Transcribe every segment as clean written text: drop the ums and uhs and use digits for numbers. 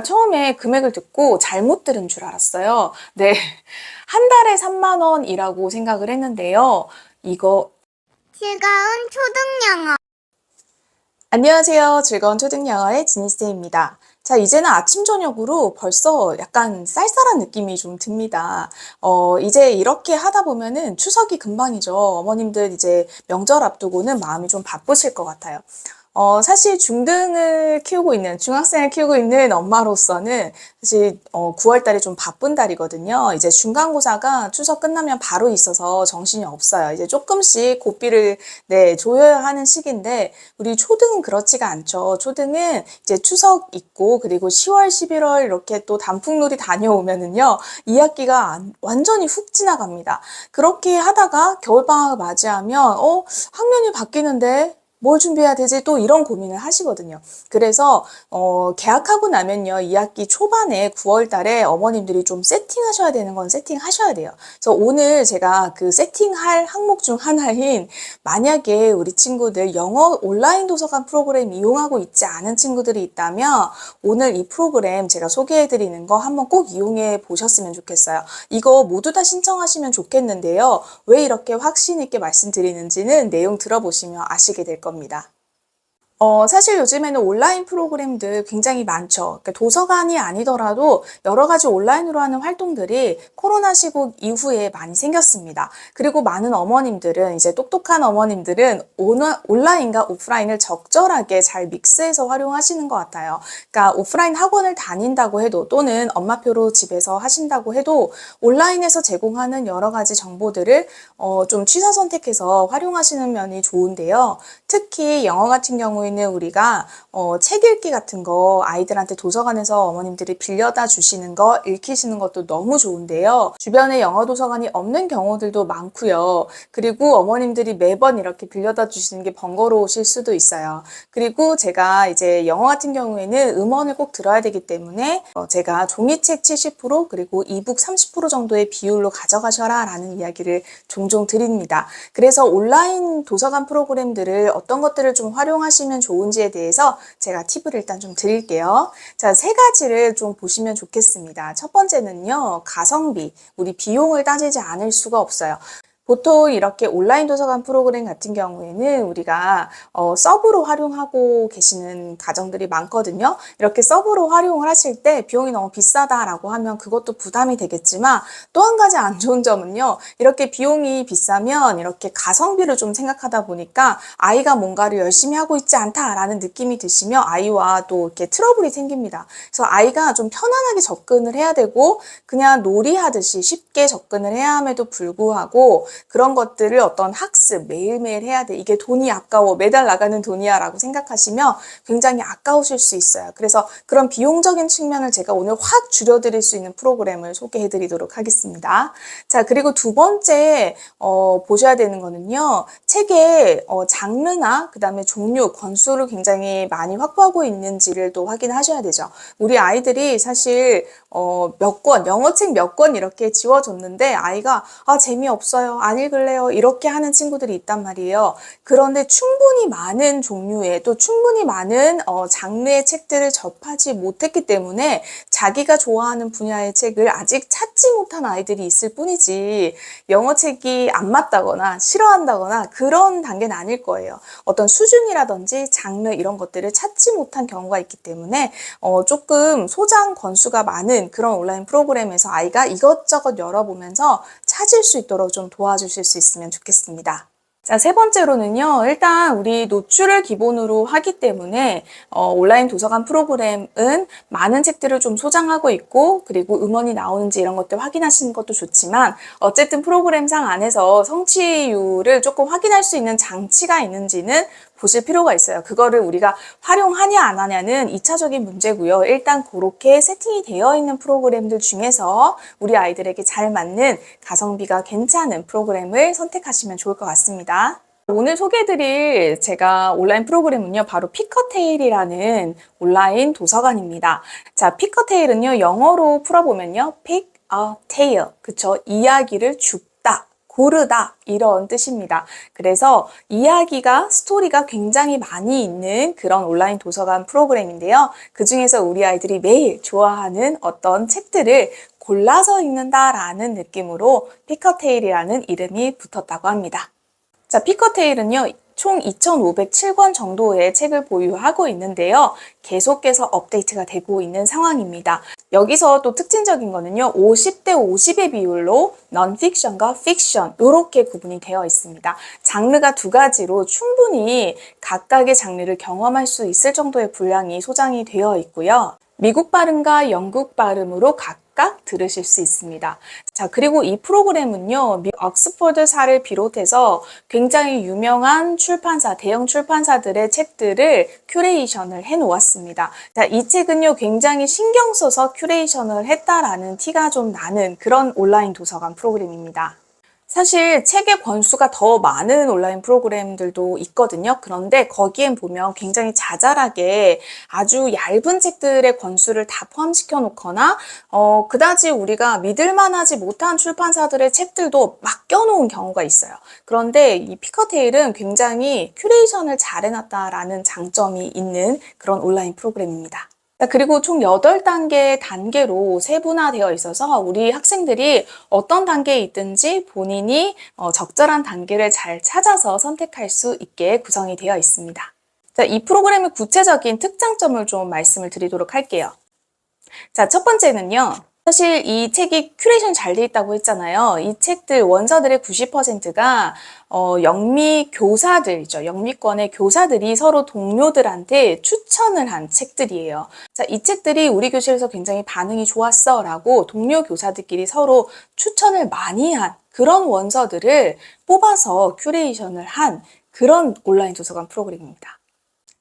처음에 금액을 듣고 잘못 들은 줄 알았어요. 네. 한 달에 3만 원이라고 생각을 했는데요. 이거 즐거운 초등영어. 안녕하세요. 즐거운 초등영어의 지니스입니다. 자, 이제는 아침 저녁으로 벌써 약간 쌀쌀한 느낌이 좀 듭니다. 이제 이렇게 하다 보면은 추석이 금방이죠. 어머님들 이제 명절 앞두고는 마음이 좀 바쁘실 것 같아요. 사실 중등을 키우고 있는, 중학생을 키우고 있는 엄마로서는 사실 9월 달이 좀 바쁜 달이거든요. 이제 중간고사가 추석 끝나면 바로 있어서 정신이 없어요. 이제 조금씩 고삐를 조여야 하는 시기인데 우리 초등은 그렇지가 않죠. 초등은 이제 추석 있고 그리고 10월, 11월 이렇게 또 단풍놀이 다녀오면은요. 2학기가 완전히 훅 지나갑니다. 그렇게 하다가 겨울방학을 맞이하면 학년이 바뀌는데 뭘 준비해야 되지? 또 이런 고민을 하시거든요. 그래서 개학하고 나면요. 2학기 초반에 9월 달에 어머님들이 좀 세팅하셔야 되는 건 세팅하셔야 돼요. 그래서 오늘 제가 그 세팅할 항목 중 하나인 만약에 우리 친구들 영어 온라인 도서관 프로그램 이용하고 있지 않은 친구들이 있다면 오늘 이 프로그램 제가 소개해 드리는 거 한번 꼭 이용해 보셨으면 좋겠어요. 이거 모두 다 신청하시면 좋겠는데요. 왜 이렇게 확신 있게 말씀드리는지는 내용 들어보시면 아시게 될 겁니다. 사실 요즘에는 온라인 프로그램들 굉장히 많죠. 그러니까 도서관이 아니더라도 여러 가지 온라인으로 하는 활동들이 코로나 시국 이후에 많이 생겼습니다. 그리고 많은 어머님들은, 이제 똑똑한 어머님들은 온라인과 오프라인을 적절하게 잘 믹스해서 활용하시는 것 같아요. 그러니까 오프라인 학원을 다닌다고 해도 또는 엄마표로 집에서 하신다고 해도 온라인에서 제공하는 여러 가지 정보들을 좀 취사 선택해서 활용하시는 면이 좋은데요. 특히 영어 같은 경우에는 우리가 책 읽기 같은 거 아이들한테 도서관에서 어머님들이 빌려다 주시는 거 읽히시는 것도 너무 좋은데요. 주변에 영어 도서관이 없는 경우들도 많고요. 그리고 어머님들이 매번 이렇게 빌려다 주시는 게 번거로우실 수도 있어요. 그리고 제가 이제 영어 같은 경우에는 음원을 꼭 들어야 되기 때문에 제가 종이책 70% 그리고 이북 30% 정도의 비율로 가져가셔라 라는 이야기를 종종 드립니다. 그래서 온라인 도서관 프로그램들을 어떤 것들을 좀 활용하시면 좋은지에 대해서 제가 팁을 일단 좀 드릴게요. 자, 세 가지를 좀 보시면 좋겠습니다. 첫 번째는요, 가성비. 우리 비용을 따지지 않을 수가 없어요. 보통 이렇게 온라인 도서관 프로그램 같은 경우에는 우리가 서브로 활용하고 계시는 가정들이 많거든요. 이렇게 서브로 활용을 하실 때 비용이 너무 비싸다라고 하면 그것도 부담이 되겠지만 또 한 가지 안 좋은 점은요. 이렇게 비용이 비싸면 이렇게 가성비를 좀 생각하다 보니까 아이가 뭔가를 열심히 하고 있지 않다라는 느낌이 드시면 아이와 또 이렇게 트러블이 생깁니다. 그래서 아이가 좀 편안하게 접근을 해야 되고 그냥 놀이하듯이 쉽게 접근을 해야 함에도 불구하고 그런 것들을 어떤 학습 매일매일 해야 돼. 이게 돈이 아까워. 매달 나가는 돈이야 라고 생각하시면 굉장히 아까우실 수 있어요. 그래서 그런 비용적인 측면을 제가 오늘 확 줄여드릴 수 있는 프로그램을 소개해 드리도록 하겠습니다. 자, 그리고 두 번째 보셔야 되는 거는요. 책의 장르나 그 다음에 종류, 권수를 굉장히 많이 확보하고 있는지를 또 확인하셔야 되죠. 우리 아이들이 사실 몇 권, 영어책 몇 권 이렇게 지워줬는데 아이가 재미없어요. 안 읽을래요. 이렇게 하는 친구들이 있단 말이에요. 그런데 충분히 많은 종류의 또 충분히 많은 장르의 책들을 접하지 못했기 때문에 자기가 좋아하는 분야의 책을 아직 찾지 못한 아이들이 있을 뿐이지 영어 책이 안 맞다거나 싫어한다거나 그런 단계는 아닐 거예요. 어떤 수준이라든지 장르 이런 것들을 찾지 못한 경우가 있기 때문에 조금 소장 권수가 많은 그런 온라인 프로그램에서 아이가 이것저것 열어보면서 찾을 수 있도록 좀 도와주실 수 있으면 좋겠습니다. 자, 세 번째로는요, 일단 우리 노출을 기본으로 하기 때문에 온라인 도서관 프로그램은 많은 책들을 좀 소장하고 있고 그리고 음원이 나오는지 이런 것들 확인하시는 것도 좋지만 어쨌든 프로그램상 안에서 성취율을 조금 확인할 수 있는 장치가 있는지는 보실 필요가 있어요. 그거를 우리가 활용하냐 안 하냐는 2차적인 문제고요. 일단 그렇게 세팅이 되어 있는 프로그램들 중에서 우리 아이들에게 잘 맞는 가성비가 괜찮은 프로그램을 선택하시면 좋을 것 같습니다. 오늘 소개해드릴 제가 온라인 프로그램은요, 바로 피커테일이라는 온라인 도서관입니다. 자, 피커테일은요, 영어로 풀어보면요, pick a tale. 그쵸? 이야기를 줍다. 고르다 이런 뜻입니다. 그래서 이야기가 스토리가 굉장히 많이 있는 그런 온라인 도서관 프로그램인데요. 그중에서 우리 아이들이 매일 좋아하는 어떤 책들을 골라서 읽는다라는 느낌으로 피커테일이라는 이름이 붙었다고 합니다. 자, 피커테일은요, 총 2,507권 정도의 책을 보유하고 있는데요. 계속해서 업데이트가 되고 있는 상황입니다. 여기서 또 특징적인 거는요, 50대 50의 비율로 넌픽션과 픽션 이렇게 구분이 되어 있습니다. 장르가 두 가지로 충분히 각각의 장르를 경험할 수 있을 정도의 분량이 소장이 되어 있고요. 미국 발음과 영국 발음으로 각각 들으실 수 있습니다. 자, 그리고 이 프로그램은요, 옥스퍼드사를 비롯해서 굉장히 유명한 출판사, 대형 출판사들의 책들을 큐레이션을 해 놓았습니다. 자, 이 책은요, 굉장히 신경 써서 큐레이션을 했다라는 티가 좀 나는 그런 온라인 도서관 프로그램입니다. 사실 책의 권수가 더 많은 온라인 프로그램들도 있거든요. 그런데 거기엔 보면 굉장히 자잘하게 아주 얇은 책들의 권수를 다 포함시켜 놓거나 그다지 우리가 믿을만하지 못한 출판사들의 책들도 맡겨 놓은 경우가 있어요. 그런데 이 피커테일은 굉장히 큐레이션을 잘 해놨다라는 장점이 있는 그런 온라인 프로그램입니다. 그리고 총 8단계의 단계로 세분화되어 있어서 우리 학생들이 어떤 단계에 있든지 본인이 적절한 단계를 잘 찾아서 선택할 수 있게 구성이 되어 있습니다. 자, 이 프로그램의 구체적인 특장점을 좀 말씀을 드리도록 할게요. 자, 첫 번째는요. 사실 이 책이 큐레이션 잘 돼 있다고 했잖아요. 이 책들 원서들의 90%가 영미 교사들이죠. 영미권의 교사들이 서로 동료들한테 추천을 한 책들이에요. 자, 이 책들이 우리 교실에서 굉장히 반응이 좋았어 라고 동료 교사들끼리 서로 추천을 많이 한 그런 원서들을 뽑아서 큐레이션을 한 그런 온라인 도서관 프로그램입니다.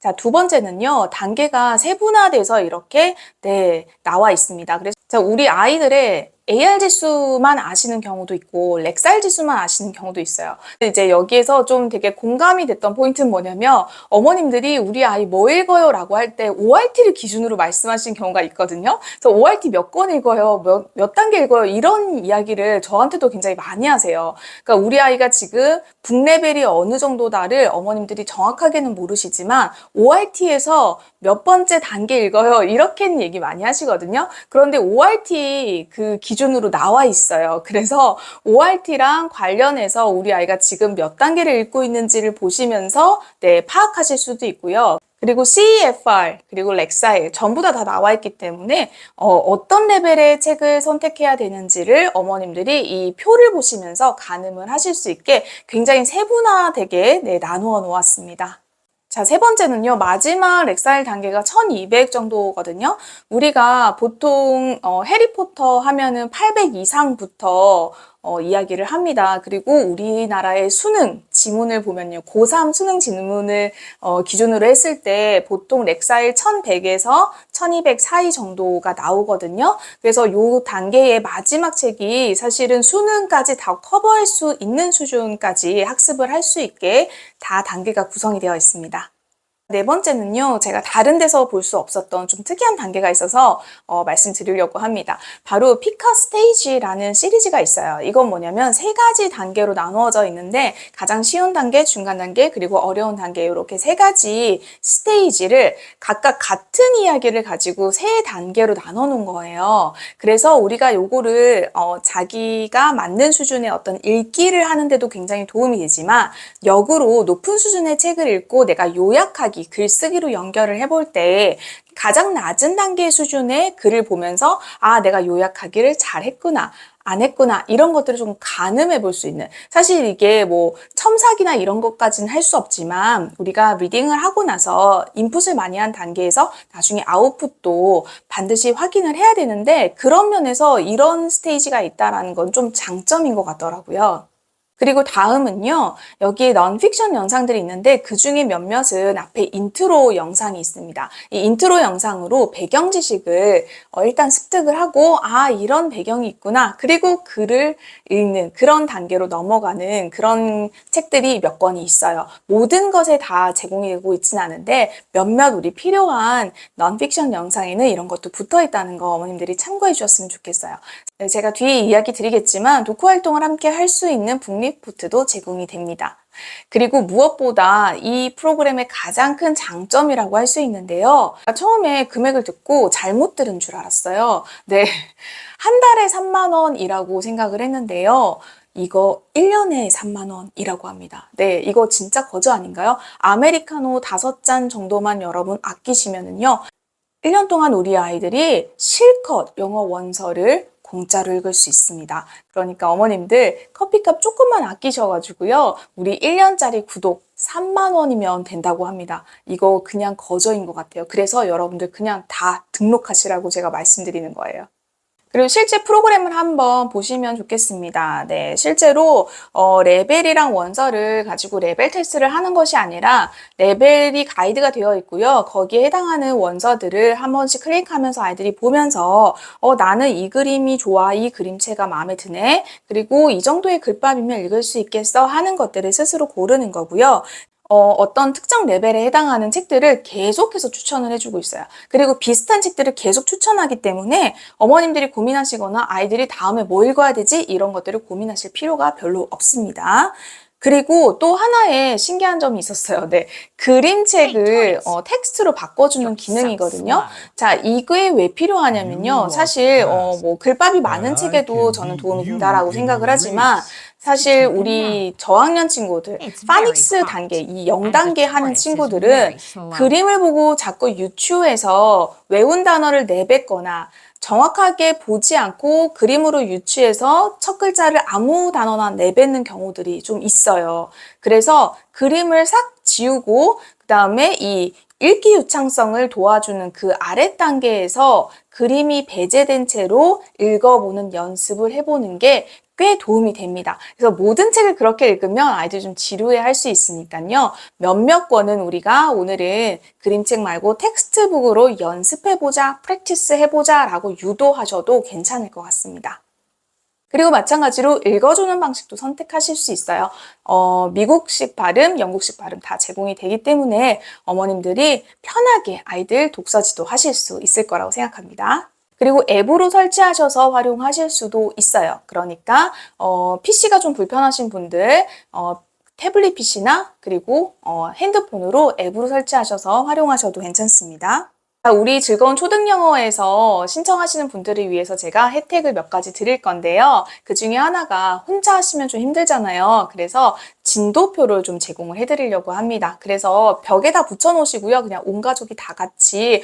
자, 두 번째는요, 단계가 세분화돼서 이렇게, 나와 있습니다. 그래서 우리 아이들의 AR 지수만 아시는 경우도 있고, 렉살 지수만 아시는 경우도 있어요. 근데 이제 여기에서 좀 되게 공감이 됐던 포인트는 뭐냐면, 어머님들이 우리 아이 뭐 읽어요? 라고 할 때 ORT를 기준으로 말씀하시는 경우가 있거든요. 그래서 ORT 몇 권 읽어요? 몇 단계 읽어요? 이런 이야기를 저한테도 굉장히 많이 하세요. 그러니까 우리 아이가 지금 북레벨이 어느 정도다를 어머님들이 정확하게는 모르시지만, ORT에서 몇 번째 단계 읽어요? 이렇게는 얘기 많이 하시거든요. 그런데 ORT 그 기준으로 나와 있어요. 그래서 ORT랑 관련해서 우리 아이가 지금 몇 단계를 읽고 있는지를 보시면서 파악하실 수도 있고요. 그리고 CEFR, 그리고 렉사일 전부 다 나와 있기 때문에 어떤 레벨의 책을 선택해야 되는지를 어머님들이 이 표를 보시면서 가늠을 하실 수 있게 굉장히 세분화되게 나누어 놓았습니다. 자, 세 번째는요, 마지막 렉사일 단계가 1200 정도거든요. 우리가 보통 해리포터 하면은 800 이상부터 이야기를 합니다. 그리고 우리나라의 수능 지문을 보면요, 고3 수능 지문을 기준으로 했을 때 보통 렉사일 1100에서 1200 사이 정도가 나오거든요. 그래서 이 단계의 마지막 책이 사실은 수능까지 다 커버할 수 있는 수준까지 학습을 할 수 있게 다 단계가 구성이 되어 있습니다. 네 번째는요, 제가 다른 데서 볼 수 없었던 좀 특이한 단계가 있어서 말씀드리려고 합니다. 바로 피커 스테이지라는 시리즈가 있어요. 이건 뭐냐면 3가지 단계로 나누어져 있는데 가장 쉬운 단계, 중간 단계, 그리고 어려운 단계 이렇게 3가지 스테이지를 각각 같은 이야기를 가지고 3단계로 나눠 놓은 거예요. 그래서 우리가 요거를 자기가 맞는 수준의 어떤 읽기를 하는데도 굉장히 도움이 되지만 역으로 높은 수준의 책을 읽고 내가 요약하기 글쓰기로 연결을 해볼 때 가장 낮은 단계 수준의 글을 보면서 아, 내가 요약하기를 잘했구나, 안 했구나, 이런 것들을 좀 가늠해 볼 수 있는, 사실 이게 뭐 첨삭이나 이런 것까지는 할 수 없지만 우리가 리딩을 하고 나서 인풋을 많이 한 단계에서 나중에 아웃풋도 반드시 확인을 해야 되는데 그런 면에서 이런 스테이지가 있다는 건 좀 장점인 것 같더라고요. 그리고 다음은요, 여기에 넌픽션 영상들이 있는데 그 중에 몇몇은 앞에 인트로 영상이 있습니다. 이 인트로 영상으로 배경 지식을 일단 습득을 하고, 아, 이런 배경이 있구나. 그리고 글을 읽는 그런 단계로 넘어가는 그런 책들이 몇 권이 있어요. 모든 것에 다 제공이 되고 있지는 않은데 몇몇 우리 필요한 넌픽션 영상에는 이런 것도 붙어 있다는 거 어머님들이 참고해 주셨으면 좋겠어요. 제가 뒤에 이야기 드리겠지만 도쿠 활동을 함께 할 수 있는 북리포트도 제공이 됩니다. 그리고 무엇보다 이 프로그램의 가장 큰 장점이라고 할 수 있는데요. 처음에 금액을 듣고 잘못 들은 줄 알았어요. 네, 한 달에 3만 원이라고 생각을 했는데요. 이거 1년에 3만 원이라고 합니다. 네, 이거 진짜 거저 아닌가요? 아메리카노 5잔 정도만 여러분 아끼시면은요. 1년 동안 우리 아이들이 실컷 영어 원서를 공짜로 읽을 수 있습니다. 그러니까 어머님들 커피값 조금만 아끼셔가지고요. 우리 1년짜리 구독 3만 원이면 된다고 합니다. 이거 그냥 거저인 것 같아요. 그래서 여러분들 그냥 다 등록하시라고 제가 말씀드리는 거예요. 그리고 실제 프로그램을 한번 보시면 좋겠습니다. 네, 실제로 레벨이랑 원서를 가지고 레벨 테스트를 하는 것이 아니라 레벨이 가이드가 되어 있고요. 거기에 해당하는 원서들을 한 번씩 클릭하면서 아이들이 보면서 나는 이 그림이 좋아, 이 그림체가 마음에 드네. 그리고 이 정도의 글밥이면 읽을 수 있겠어 하는 것들을 스스로 고르는 거고요. 어떤 특정 레벨에 해당하는 책들을 계속해서 추천을 해주고 있어요. 그리고 비슷한 책들을 계속 추천하기 때문에 어머님들이 고민하시거나 아이들이 다음에 뭐 읽어야 되지? 이런 것들을 고민하실 필요가 별로 없습니다. 그리고 또 하나의 신기한 점이 있었어요. 네, 그림책을 텍스트로 바꿔주는 기능이거든요. 자, 이게 왜 필요하냐면요. 사실 뭐 글밥이 많은 책에도 저는 도움이 된다라고 생각을 하지만 사실 우리 저학년 친구들, 파닉스 단계, 이 0단계 하는 친구들은 그림을 보고 자꾸 유추해서 외운 단어를 내뱉거나 정확하게 보지 않고 그림으로 유추해서 첫 글자를 아무 단어나 내뱉는 경우들이 좀 있어요. 그래서 그림을 싹 지우고 그 다음에 이 읽기 유창성을 도와주는 그 아래 단계에서 그림이 배제된 채로 읽어보는 연습을 해보는 게 꽤 도움이 됩니다. 그래서 모든 책을 그렇게 읽으면 아이들이 좀 지루해 할 수 있으니까요. 몇몇 권은 우리가 오늘은 그림책 말고 텍스트북으로 연습해보자, 프랙티스 해보자 라고 유도하셔도 괜찮을 것 같습니다. 그리고 마찬가지로 읽어주는 방식도 선택하실 수 있어요. 미국식 발음, 영국식 발음 다 제공이 되기 때문에 어머님들이 편하게 아이들 독서지도 하실 수 있을 거라고 생각합니다. 그리고 앱으로 설치하셔서 활용하실 수도 있어요. 그러니까 PC가 좀 불편하신 분들 태블릿 PC나 그리고 핸드폰으로 앱으로 설치하셔서 활용하셔도 괜찮습니다. 우리 즐거운 초등영어에서 신청하시는 분들을 위해서 제가 혜택을 몇 가지 드릴 건데요. 그 중에 하나가 혼자 하시면 좀 힘들잖아요. 그래서 진도표를 좀 제공을 해드리려고 합니다. 그래서 벽에다 붙여놓으시고요. 그냥 온 가족이 다 같이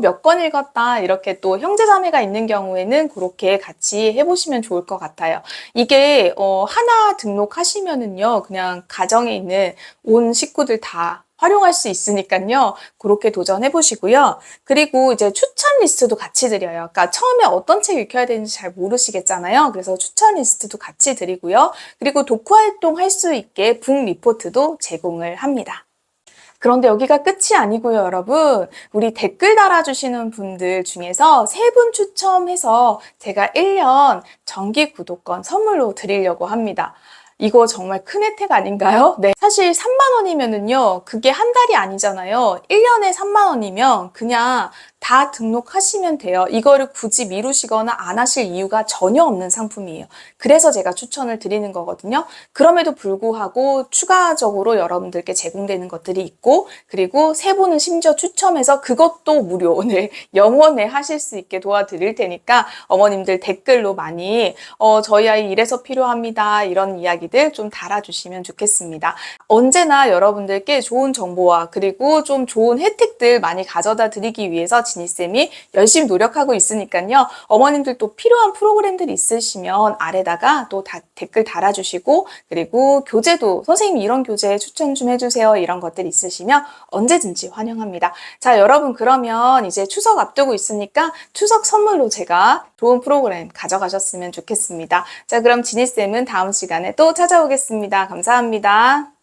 몇 권 읽었다 이렇게 또 형제자매가 있는 경우에는 그렇게 같이 해보시면 좋을 것 같아요. 이게 하나 등록하시면은요. 그냥 가정에 있는 온 식구들 다 활용할 수 있으니까요. 그렇게 도전해 보시고요. 그리고 이제 추천 리스트도 같이 드려요. 그러니까 처음에 어떤 책 읽혀야 되는지 잘 모르시겠잖아요. 그래서 추천 리스트도 같이 드리고요. 그리고 독후 활동 할 수 있게 북 리포트도 제공을 합니다. 그런데 여기가 끝이 아니고요, 여러분. 우리 댓글 달아주시는 분들 중에서 3분 추첨해서 제가 1년 정기 구독권 선물로 드리려고 합니다. 이거 정말 큰 혜택 아닌가요? 네. 사실 3만 원이면은요, 그게 한 달이 아니잖아요. 1년에 3만 원이면 그냥 다 등록하시면 돼요. 이거를 굳이 미루시거나 안 하실 이유가 전혀 없는 상품이에요. 그래서 제가 추천을 드리는 거거든요. 그럼에도 불구하고 추가적으로 여러분들께 제공되는 것들이 있고, 그리고 3분은 심지어 추첨해서 그것도 무료, 네, 영원에 하실 수 있게 도와드릴 테니까 어머님들 댓글로 많이 저희 아이 이래서 필요합니다. 이런 이야기들 좀 달아주시면 좋겠습니다. 언제나 여러분들께 좋은 정보와 그리고 좀 좋은 혜택들 많이 가져다 드리기 위해서 지니쌤이 열심히 노력하고 있으니까요. 어머님들 또 필요한 프로그램들이 있으시면 아래다가 또 댓글 달아주시고, 그리고 교재도 선생님 이런 교재 추천 좀 해주세요. 이런 것들 있으시면 언제든지 환영합니다. 자, 여러분 그러면 이제 추석 앞두고 있으니까 추석 선물로 제가 좋은 프로그램 가져가셨으면 좋겠습니다. 자, 그럼 지니쌤은 다음 시간에 또 찾아오겠습니다. 감사합니다.